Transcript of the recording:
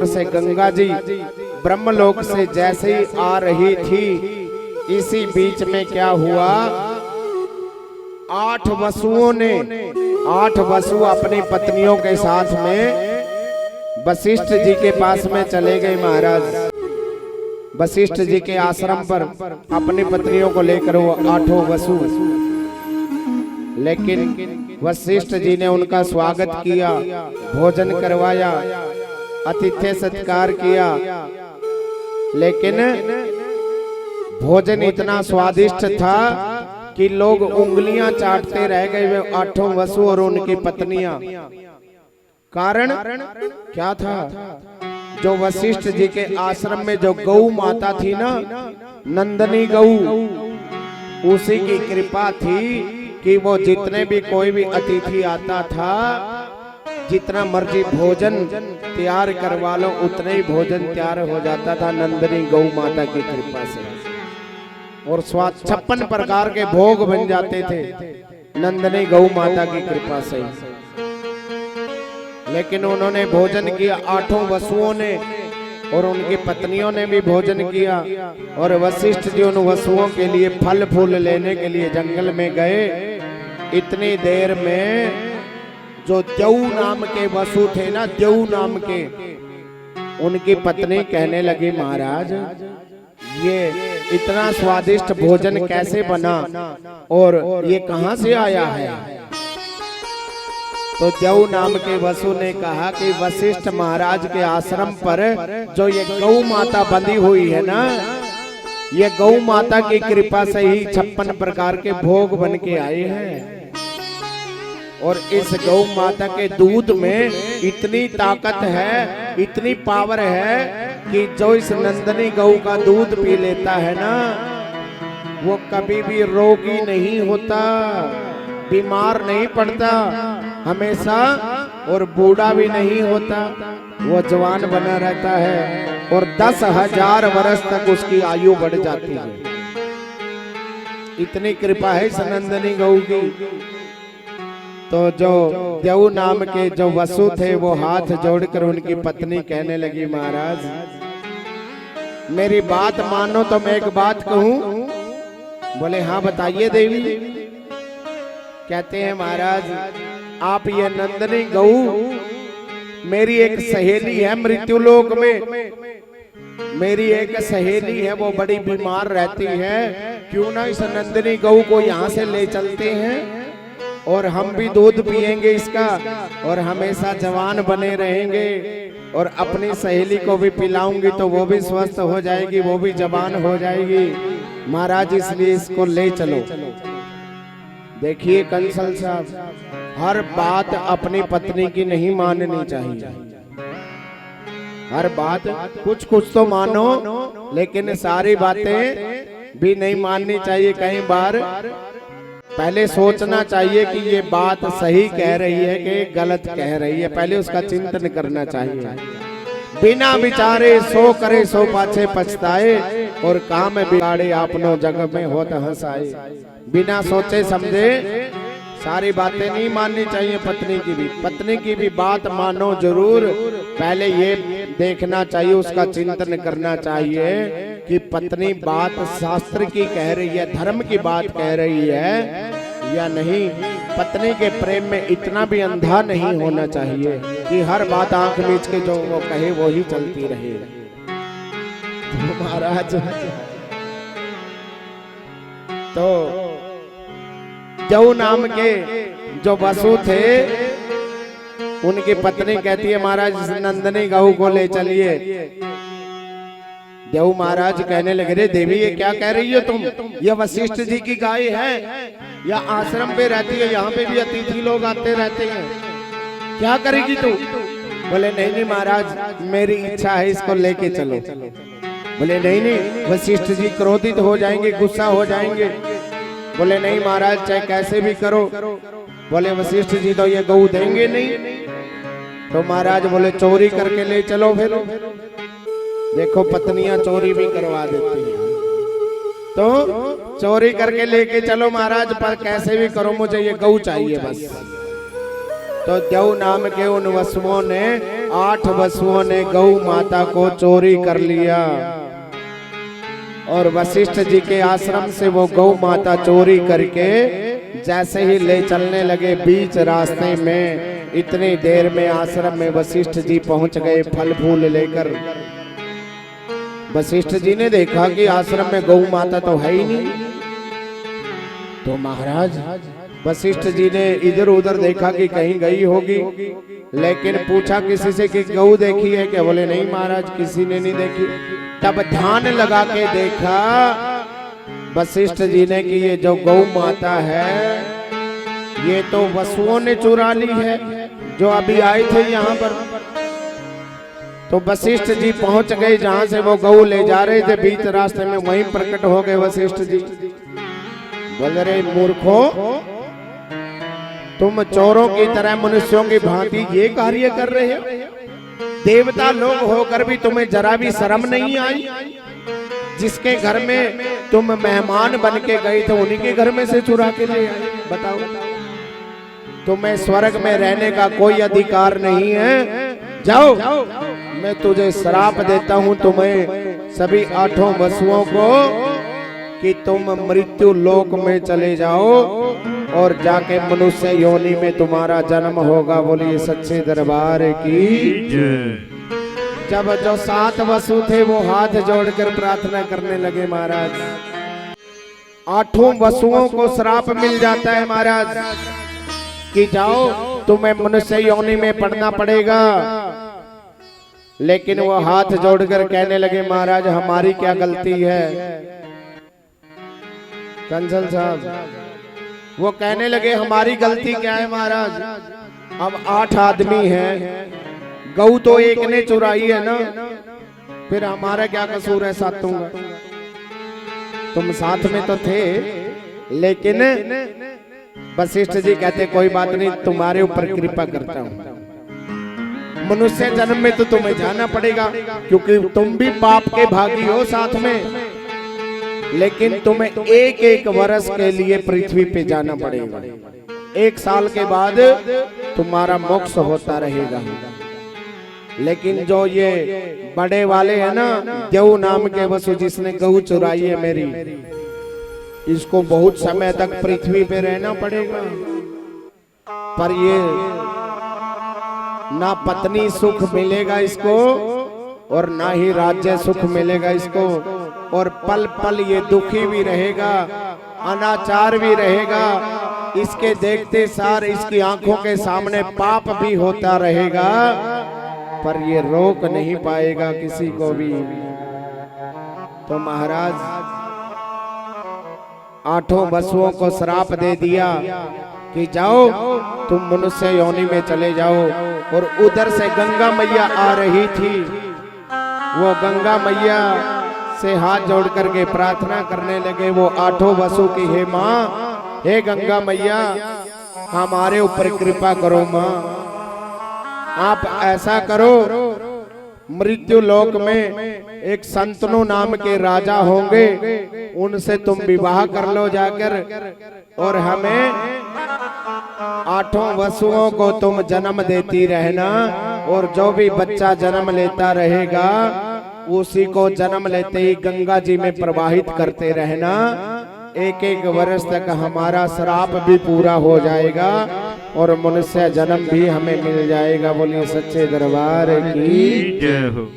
से गंगा जी ब्रह्मलोक से जैसे ही आ रही थी, इसी बीच में क्या हुआ, 8 वसुओं ने 8 वसु अपनी पत्नियों के साथ में वशिष्ठ जी के पास में चले गए। महाराज वशिष्ठ जी के आश्रम पर अपनी पत्नियों को लेकर वो 8 वसु, लेकिन वशिष्ठ जी ने उनका स्वागत किया, भोजन करवाया, आतिथ्य सत्कार किया, लेकिन भोजन इतना स्वादिष्ट था कि लोग उंगलियां चाटते रह गए, वे 8 वसु और उनकी पत्नियां। कारण क्या था? जो वशिष्ठ जी के आश्रम में जो गौ माता थी ना, नंदनी गौ, उसी की कृपा थी कि वो जितने भी कोई भी अतिथि आता था, जितना मर्जी भोजन तैयार करवा लो उतने ही भोजन तैयार हो जाता था नंदनी गौ माता की कृपा से। और 56 प्रकार के भोग बन जाते थे नंदनी गौ माता की कृपा से। लेकिन उन्होंने भोजन किया, 8 वसुओं ने और उनकी पत्नियों ने भी भोजन किया। और वशिष्ठ जी उन वसुओं के लिए फल फूल लेने के लिए जंगल में गए। इतनी देर में जो देव नाम के वसु थे ना, देव नाम के, उनकी पत्नी कहने लगी, महाराज ये इतना स्वादिष्ट भोजन कैसे बना और ये कहां से आया है? तो देव नाम के वसु ने कहा कि वशिष्ठ महाराज के आश्रम पर जो ये गौ माता बंधी हुई है ना, ये गौ माता की कृपा से ही 56 प्रकार के भोग बन के आए हैं। और इस गौ माता के दूध में इतनी ताकत है, इतनी पावर है कि जो इस नंदनी गौ का दूध पी लेता है ना, वो कभी भी रोगी नहीं होता, बीमार नहीं पड़ता हमेशा, और बूढ़ा भी नहीं होता, वो जवान बना रहता है और 10,000 वर्ष तक उसकी आयु बढ़ जाती है। इतनी कृपा है इस नंदनी गौ की। तो जो देव नाम के जो वसु थे वो हाथ जोड़कर उनकी पत्नी कहने लगी, महाराज मेरी बात मानो तो मैं एक बात कहूं। बोले हाँ बताइए देवी। कहते हैं, महाराज आप ये नंदनी गौ, मेरी एक सहेली है मृत्युलोक में, मेरी एक सहेली है, वो बड़ी बीमार रहती है, क्यों ना इस नंदनी गौ को यहाँ से ले चलते हैं और हम भी दूध पिएंगे इसका और हमेशा जवान बने रहेंगे, और अपनी सहेली को भी पिलाऊंगी तो वो भी स्वस्थ हो जाएगी, वो भी जवान हो जाएगी। महाराज इसलिए इसको ले चलो। देखिए कंसल साहब, हर बात अपनी पत्नी की नहीं माननी चाहिए। हर बात कुछ कुछ तो मानो, लेकिन सारी बातें भी नहीं माननी चाहिए। कई बार पहले सोचना चाहिए कि ये बात सही कह रही है कि गलत कह रही है, पहले उसका चिंतन करना चाहिए। बिना विचारे सो करे सो पाछे पछताए, और काम बिगाड़े आपनो जग में होत हंसाए। बिना सोचे समझे सारी बातें नहीं माननी चाहिए। पत्नी की भी बात मानो जरूर, पहले ये देखना चाहिए, उसका चिंतन करना चाहिए कि पत्नी बात शास्त्र की कह रही है, धर्म की बात कह रही है या नहीं। पत्नी के प्रेम में इतना भी अंधा नहीं होना चाहिए कि हर बात आंख मीच के जो वो कहे वो ही चलती रहे। तो महाराज तो देव नाम के जो वसु थे, उनकी पत्नी कहती है, महाराज नंदनी गौ को ले चलिए। देव महाराज कहने लगे, रे देवी ये क्या कह रही हो तुम? ये वशिष्ठ जी की गाय है या आश्रम पे रहती है, यहाँ पे भी अतिथि लोग आते रहते हैं, क्या करेगी तू? बोले नहीं नहीं महाराज मेरी इच्छा है, इसको लेके चलो। बोले नहीं नहीं, वशिष्ठ जी क्रोधित हो जाएंगे, गुस्सा हो जाएंगे। बोले नहीं महाराज चाहे कैसे भी करो। बोले वशिष्ठ जी तो ये गौ देंगे नहीं। तो महाराज बोले चोरी करके ले चलो। फिर देखो पत्नियां चोरी भी करवा देती हैं, तो चोरी करके लेके चलो महाराज, पर कैसे भी करो मुझे ये गौ चाहिए बस। तो देव नाम के उन वसुओं ने 8 वसुओं ने गौ माता को चोरी कर लिया और वशिष्ठ जी के आश्रम से वो गौ माता चोरी करके जैसे ही ले चलने लगे, बीच रास्ते में इतनी देर में आश्रम में वशिष्ठ जी पहुंच गए फल फूल लेकर। वशिष्ठ जी ने देखा कि आश्रम में गौ माता तो है ही नहीं। तो महाराज वशिष्ठ जी ने इधर उधर देखा कि कहीं गई होगी, लेकिन पूछा किसी से कि गौ देखी है क्या? बोले नहीं महाराज, किसी ने नहीं देखी। तब ध्यान लगा के देखा वशिष्ठ जी ने कि ये जो गौ माता है ये तो वसुओं ने चुरा ली है जो अभी आए थे यहाँ पर। तो वशिष्ठ जी पहुंच गए जहां से वो गौ ले जा रहे थे, बीच रास्ते में वहीं प्रकट हो गए वशिष्ठ जी। बोल रहे मूर्खों, तुम चोरों की तरह मनुष्यों की भांति ये कार्य कर रहे हो? देवता लोग होकर भी तुम्हें जरा भी शर्म नहीं आई? जिसके घर में तुम मेहमान बन के गए थे उन्हीं के घर में से चुरा के ले आए। बताओ, तुम्हें स्वर्ग में रहने का कोई अधिकार नहीं है। जाओ, मैं तुझे श्राप देता हूं तुम्हें सभी 8 वसुओं को कि तुम मृत्यु लोक में चले जाओ और जाके मनुष्य योनि में तुम्हारा जन्म होगा। बोलिए सच्चे दरबार की जय। जब जो 7 वसु थे वो हाथ जोड़कर प्रार्थना करने लगे महाराज। 8 वसुओं को श्राप मिल जाता है महाराज कि जाओ तुम्हें मनुष्य योनि में पड़ना पड़ेगा। लेकिन वो हाथ जोड़कर कहने लगे महाराज हमारी क्या गलती है? कंसल साहब वो कहने लगे हमारी गलती क्या है महाराज? अब 8 आदमी हैं, गऊ तो एक ने चुराई है ना, फिर हमारा क्या कसूर है सातों का? तुम साथ में तो थे। लेकिन वशिष्ठ जी कहते कोई बात नहीं, तुम्हारे ऊपर कृपा करता हूं। मनुष्य जन्म में तो तुम्हें जाना पड़ेगा क्योंकि तुम भी पाप के भागी हो साथ में, लेकिन तुम्हें 1-1 वर्ष के लिए पृथ्वी पे जाना पड़ेगा। 1 साल के बाद तुम्हारा मोक्ष होता रहेगा। लेकिन जो ये बड़े वाले हैं ना, देव नाम के वसु जिसने गऊ चुराई है मेरी, इसको बहुत समय तक पृथ्वी पे रहना पड़ेगा। पर ये ना पत्नी सुख मिलेगा इसको और ना ही राज्य सुख मिलेगा इसको, और पल पल ये दुखी भी रहेगा, अनाचार भी रहेगा। इसके देखते सार इसकी आंखों के सामने पाप भी होता रहेगा, पर ये रोक नहीं पाएगा किसी को भी। तो महाराज 8 वसुओं को श्राप दे दिया कि जाओ तुम मनुष्य योनि में चले जाओ। और उधर से गंगा मैया आ रही थी, वो गंगा मैया से हाथ जोड़ करके प्रार्थना करने लगे वो 8 वसु की, हे माँ, हे गंगा मैया हमारे ऊपर कृपा करो माँ। आप ऐसा करो, मृत्यु लोक में एक संतनु नाम के राजा होंगे, उनसे तुम विवाह कर लो जाकर, और हमें 8 वसुओं को तुम जन्म देती रहना, और जो भी बच्चा जन्म लेता रहेगा उसी को जन्म लेते ही गंगा जी में प्रवाहित करते रहना। 1-1 वर्ष तक हमारा श्राप भी पूरा हो जाएगा और मनुष्य जन्म भी हमें मिल जाएगा। बोलिए सच्चे दरबार की जय हो।